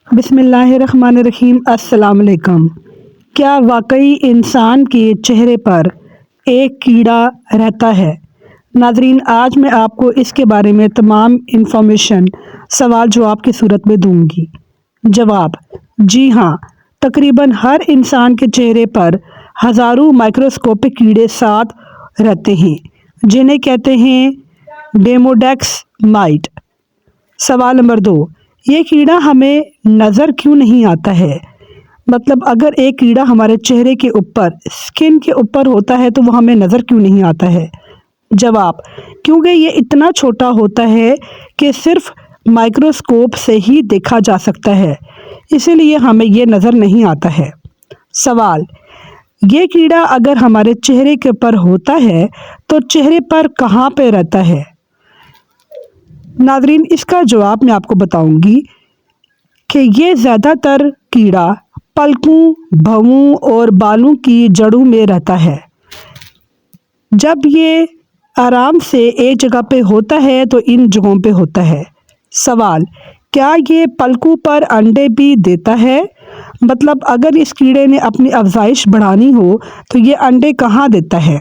بسم اللہ الرحمن الرحیم۔ السلام علیکم۔ کیا واقعی انسان کے چہرے پر ایک کیڑا رہتا ہے؟ ناظرین، آج میں آپ کو اس کے بارے میں تمام انفارمیشن سوال جواب کی صورت میں دوں گی۔ جواب: جی ہاں، تقریباً ہر انسان کے چہرے پر ہزاروں مائکروسکوپک کیڑے ساتھ رہتے ہیں جنہیں کہتے ہیں ڈیموڈیکس مائٹ۔ سوال نمبر 2، یہ کیڑا ہمیں نظر کیوں نہیں آتا ہے؟ مطلب اگر ایک کیڑا ہمارے چہرے کے اوپر، اسکن کے اوپر ہوتا ہے تو وہ ہمیں نظر کیوں نہیں آتا ہے؟ جواب: کیونکہ یہ اتنا چھوٹا ہوتا ہے کہ صرف مائکروسکوپ سے ہی دیکھا جا سکتا ہے، اسی لیے ہمیں یہ نظر نہیں آتا ہے۔ سوال: یہ کیڑا اگر ہمارے چہرے کے اوپر ہوتا ہے تو چہرے پر کہاں پہ رہتا ہے؟ ناظرین، اس کا جواب میں آپ کو بتاؤں گی کہ یہ زیادہ تر کیڑا پلکوں، بھووں اور بالوں کی جڑوں میں رہتا ہے۔ جب یہ آرام سے ایک جگہ پہ ہوتا ہے تو ان جگہوں پہ ہوتا ہے۔ سوال: کیا یہ پلکوں پر انڈے بھی دیتا ہے؟ مطلب اگر اس کیڑے نے اپنی افزائش بڑھانی ہو تو یہ انڈے کہاں دیتا ہے؟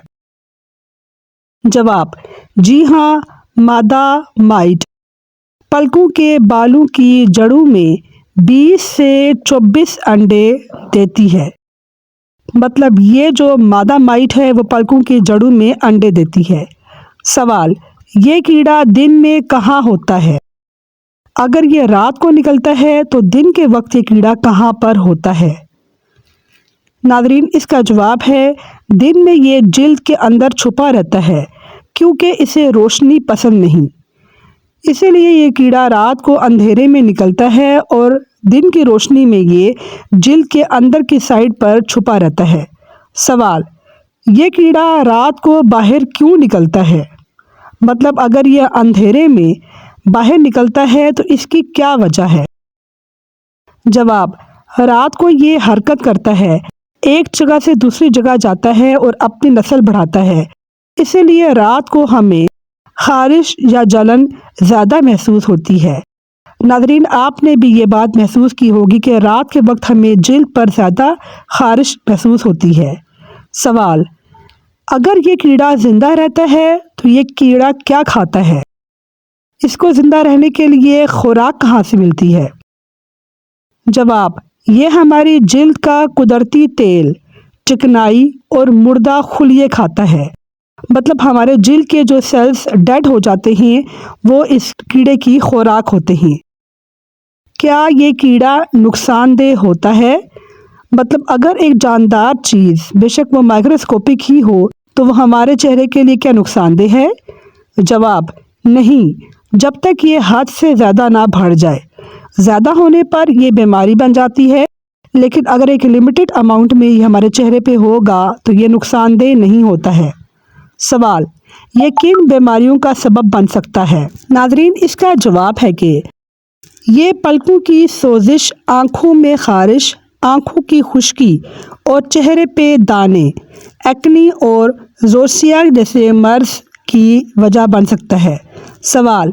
جواب: جی ہاں، مادہ مائٹ پلکوں کے بالوں کی جڑوں میں 20 سے 24 انڈے دیتی ہے۔ مطلب یہ جو مادہ مائٹ ہے وہ پلکوں کی جڑوں میں انڈے دیتی ہے۔ سوال: یہ کیڑا دن میں کہاں ہوتا ہے؟ اگر یہ رات کو نکلتا ہے تو دن کے وقت یہ کیڑا کہاں پر ہوتا ہے؟ ناظرین، اس کا جواب ہے دن میں یہ جلد کے اندر چھپا رہتا ہے کیونکہ اسے روشنی پسند نہیں، اسی لیے یہ کیڑا رات کو اندھیرے میں نکلتا ہے اور دن کی روشنی میں یہ جلد کے اندر کی سائڈ پر چھپا رہتا ہے۔ سوال: یہ کیڑا رات کو باہر کیوں نکلتا ہے؟ مطلب اگر یہ اندھیرے میں باہر نکلتا ہے تو اس کی کیا وجہ ہے؟ جواب: رات کو یہ حرکت کرتا ہے، ایک جگہ سے دوسری جگہ جاتا ہے اور اپنی نسل بڑھاتا ہے، اسی لیے رات کو ہمیں خارش یا جلن زیادہ محسوس ہوتی ہے۔ ناظرین، آپ نے بھی یہ بات محسوس کی ہوگی کہ رات کے وقت ہمیں جلد پر زیادہ خارش محسوس ہوتی ہے۔ سوال: اگر یہ کیڑا زندہ رہتا ہے تو یہ کیڑا کیا کھاتا ہے؟ اس کو زندہ رہنے کے لیے خوراک کہاں سے ملتی ہے؟ جواب: یہ ہماری جلد کا قدرتی تیل، چکنائی اور مردہ خلیے کھاتا ہے۔ مطلب ہمارے جلد کے جو سیلز ڈیڈ ہو جاتے ہیں وہ اس کیڑے کی خوراک ہوتے ہیں۔ کیا یہ کیڑا نقصان دہ ہوتا ہے؟ مطلب اگر ایک جاندار چیز، بے شک وہ مائکروسکوپک ہی ہو، تو وہ ہمارے چہرے کے لیے کیا نقصان دہ ہے؟ جواب: نہیں، جب تک یہ حد سے زیادہ نہ بڑھ جائے۔ زیادہ ہونے پر یہ بیماری بن جاتی ہے، لیکن اگر ایک لمیٹڈ اماؤنٹ میں یہ ہمارے چہرے پہ ہوگا تو یہ نقصان دہ نہیں ہوتا ہے۔ سوال: یہ کن بیماریوں کا سبب بن سکتا ہے؟ ناظرین، اس کا جواب ہے کہ یہ پلکوں کی سوزش، آنکھوں میں خارش، آنکھوں کی خشکی اور چہرے پہ دانے، ایکنی اور زوسیا جیسے مرض کی وجہ بن سکتا ہے۔ سوال: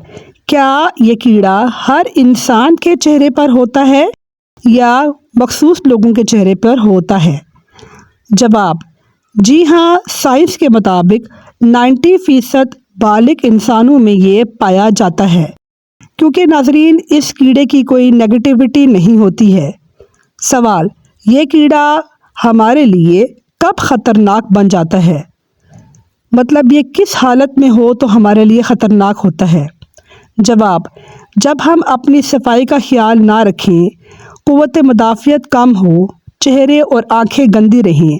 کیا یہ کیڑا ہر انسان کے چہرے پر ہوتا ہے یا مخصوص لوگوں کے چہرے پر ہوتا ہے؟ جواب: جی ہاں، سائنس کے مطابق 90% بالغ انسانوں میں یہ پایا جاتا ہے، کیونکہ ناظرین اس کیڑے کی کوئی نیگیٹیوٹی نہیں ہوتی ہے۔ سوال: یہ کیڑا ہمارے لیے کب خطرناک بن جاتا ہے؟ مطلب یہ کس حالت میں ہو تو ہمارے لیے خطرناک ہوتا ہے؟ جواب: جب ہم اپنی صفائی کا خیال نہ رکھیں، قوت مدافعت کم ہو، چہرے اور آنکھیں گندی رہیں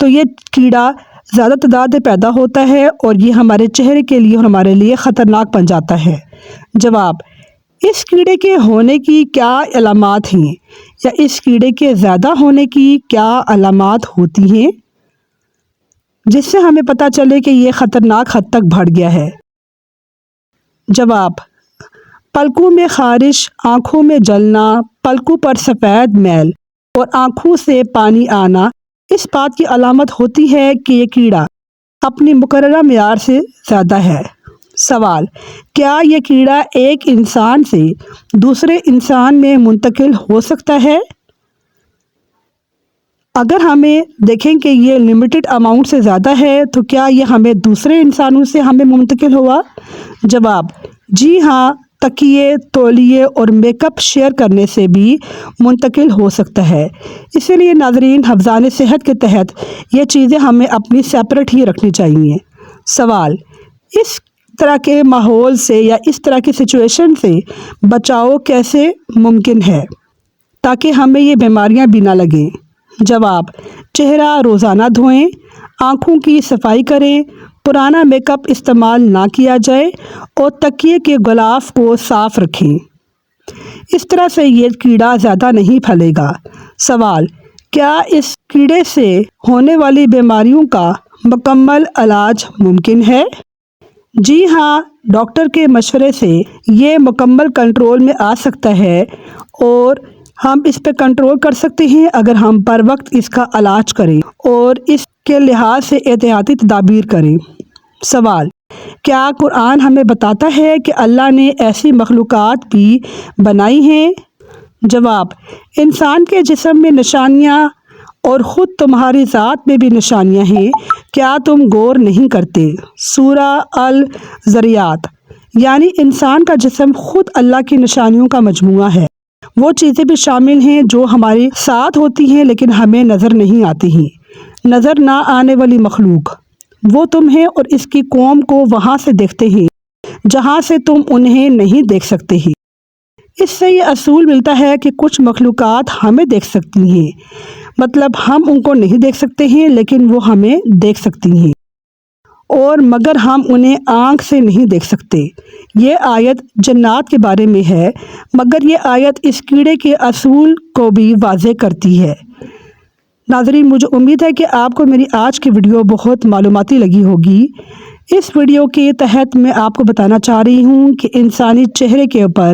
تو یہ کیڑا زیادہ تعداد میں پیدا ہوتا ہے اور یہ ہمارے چہرے کے لیے اور ہمارے لیے خطرناک بن جاتا ہے۔ جواب: اس کیڑے کے ہونے کی کیا علامات ہیں یا اس کیڑے کے زیادہ ہونے کی کیا علامات ہوتی ہیں جس سے ہمیں پتہ چلے کہ یہ خطرناک حد تک بڑھ گیا ہے؟ جواب: پلکوں میں خارش، آنکھوں میں جلنا، پلکوں پر سفید میل اور آنکھوں سے پانی آنا اس بات کی علامت ہوتی ہے کہ یہ کیڑا اپنی مقررہ معیار سے زیادہ ہے۔ سوال: کیا یہ کیڑا ایک انسان سے دوسرے انسان میں منتقل ہو سکتا ہے؟ اگر ہمیں دیکھیں کہ یہ لمیٹڈ اماؤنٹ سے زیادہ ہے تو کیا یہ ہمیں دوسرے انسانوں سے ہمیں منتقل ہوا؟ جواب: جی ہاں، تکیے، تولیے اور میک اپ شیئر کرنے سے بھی منتقل ہو سکتا ہے۔ اسی لیے ناظرین، حفظان صحت کے تحت یہ چیزیں ہمیں اپنی سیپریٹ ہی رکھنی چاہیے۔ سوال: اس طرح کے ماحول سے یا اس طرح کی سچویشن سے بچاؤ کیسے ممکن ہے تاکہ ہمیں یہ بیماریاں بھی نہ لگیں؟ جواب: چہرہ روزانہ دھوئیں، آنکھوں کی صفائی کریں، پرانا میک اپ استعمال نہ کیا جائے اور تکیے کے غلاف کو صاف رکھیں۔ اس طرح سے یہ کیڑا زیادہ نہیں پھیلے گا۔ سوال: کیا اس کیڑے سے ہونے والی بیماریوں کا مکمل علاج ممکن ہے؟ جی ہاں، ڈاکٹر کے مشورے سے یہ مکمل کنٹرول میں آ سکتا ہے اور ہم اس پہ کنٹرول کر سکتے ہیں اگر ہم پر وقت اس کا علاج کریں اور اس کے لحاظ سے احتیاطی تدابیر کریں۔ سوال: کیا قرآن ہمیں بتاتا ہے کہ اللہ نے ایسی مخلوقات بھی بنائی ہیں؟ جواب: انسان کے جسم میں نشانیاں اور خود تمہاری ذات میں بھی نشانیاں ہیں، کیا تم غور نہیں کرتے؟ سورہ الذریات۔ یعنی انسان کا جسم خود اللہ کی نشانیوں کا مجموعہ ہے۔ وہ چیزیں بھی شامل ہیں جو ہمارے ساتھ ہوتی ہیں لیکن ہمیں نظر نہیں آتی ہیں۔ نظر نہ آنے والی مخلوق وہ تم ہیں اور اس کی قوم کو وہاں سے دیکھتے ہیں جہاں سے تم انہیں نہیں دیکھ سکتے ہیں۔ اس سے یہ اصول ملتا ہے کہ کچھ مخلوقات ہمیں دیکھ سکتی ہیں، مطلب ہم ان کو نہیں دیکھ سکتے ہیں لیکن وہ ہمیں دیکھ سکتی ہیں، اور مگر ہم انہیں آنکھ سے نہیں دیکھ سکتے۔ یہ آیت جنات کے بارے میں ہے، مگر یہ آیت اس کیڑے کے اصول کو بھی واضح کرتی ہے۔ ناظرین، مجھے امید ہے کہ آپ کو میری آج کی ویڈیو بہت معلوماتی لگی ہوگی۔ اس ویڈیو کے تحت میں آپ کو بتانا چاہ رہی ہوں کہ انسانی چہرے کے اوپر،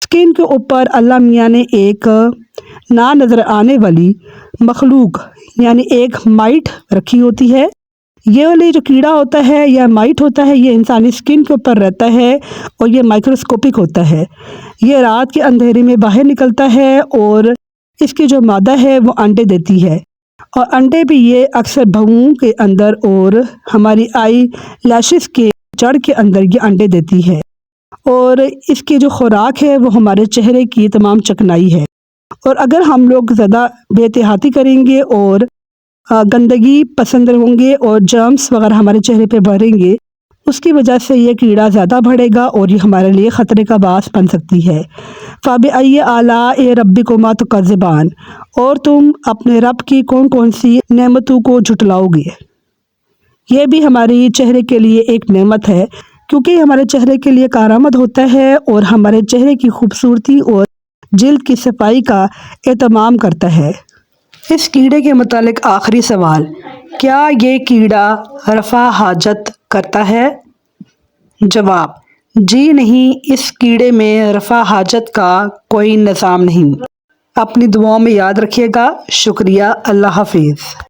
اسکن کے اوپر اللہ میاں نے ایک نہ نظر آنے والی مخلوق یعنی ایک مائٹ رکھی ہوتی ہے۔ یہ والی جو کیڑا ہوتا ہے یا مائٹ ہوتا ہے، یہ انسانی اسکن کے اوپر رہتا ہے اور یہ مائکروسکوپک ہوتا ہے۔ یہ رات کے اندھیرے میں باہر نکلتا ہے اور اس کی جو مادہ ہے وہ انڈے دیتی ہے، اور انڈے بھی یہ اکثر بھوؤں کے اندر اور ہماری آئی لیشز کے جڑ کے اندر یہ انڈے دیتی ہے، اور اس کی جو خوراک ہے وہ ہمارے چہرے کی تمام چکنائی ہے۔ اور اگر ہم لوگ زیادہ بے احتیاطی کریں گے اور گندگی پسند ہوں گے اور جرمز وغیرہ ہمارے چہرے پہ بڑھیں گے، اس کی وجہ سے یہ کیڑا زیادہ بڑھے گا اور یہ ہمارے لیے خطرے کا باعث بن سکتی ہے۔ فَبِأَيِّ آلَاءِ رَبِّكُمَا تُكَذِّبَانِ، اور تم اپنے رب کی کون کون سی نعمتوں کو جھٹلاؤ گے؟ یہ بھی ہماری چہرے کے لیے ایک نعمت ہے، کیونکہ یہ ہمارے چہرے کے لیے کارآمد ہوتا ہے اور ہمارے چہرے کی خوبصورتی اور جلد کی صفائی کا اہتمام کرتا ہے۔ اس کیڑے کے متعلق آخری سوال: کیا یہ کیڑا رفع حاجت کرتا ہے؟ جواب: جی نہیں، اس کیڑے میں رفع حاجت کا کوئی نظام نہیں۔ اپنی دعاؤں میں یاد رکھیے گا۔ شکریہ۔ اللہ حافظ۔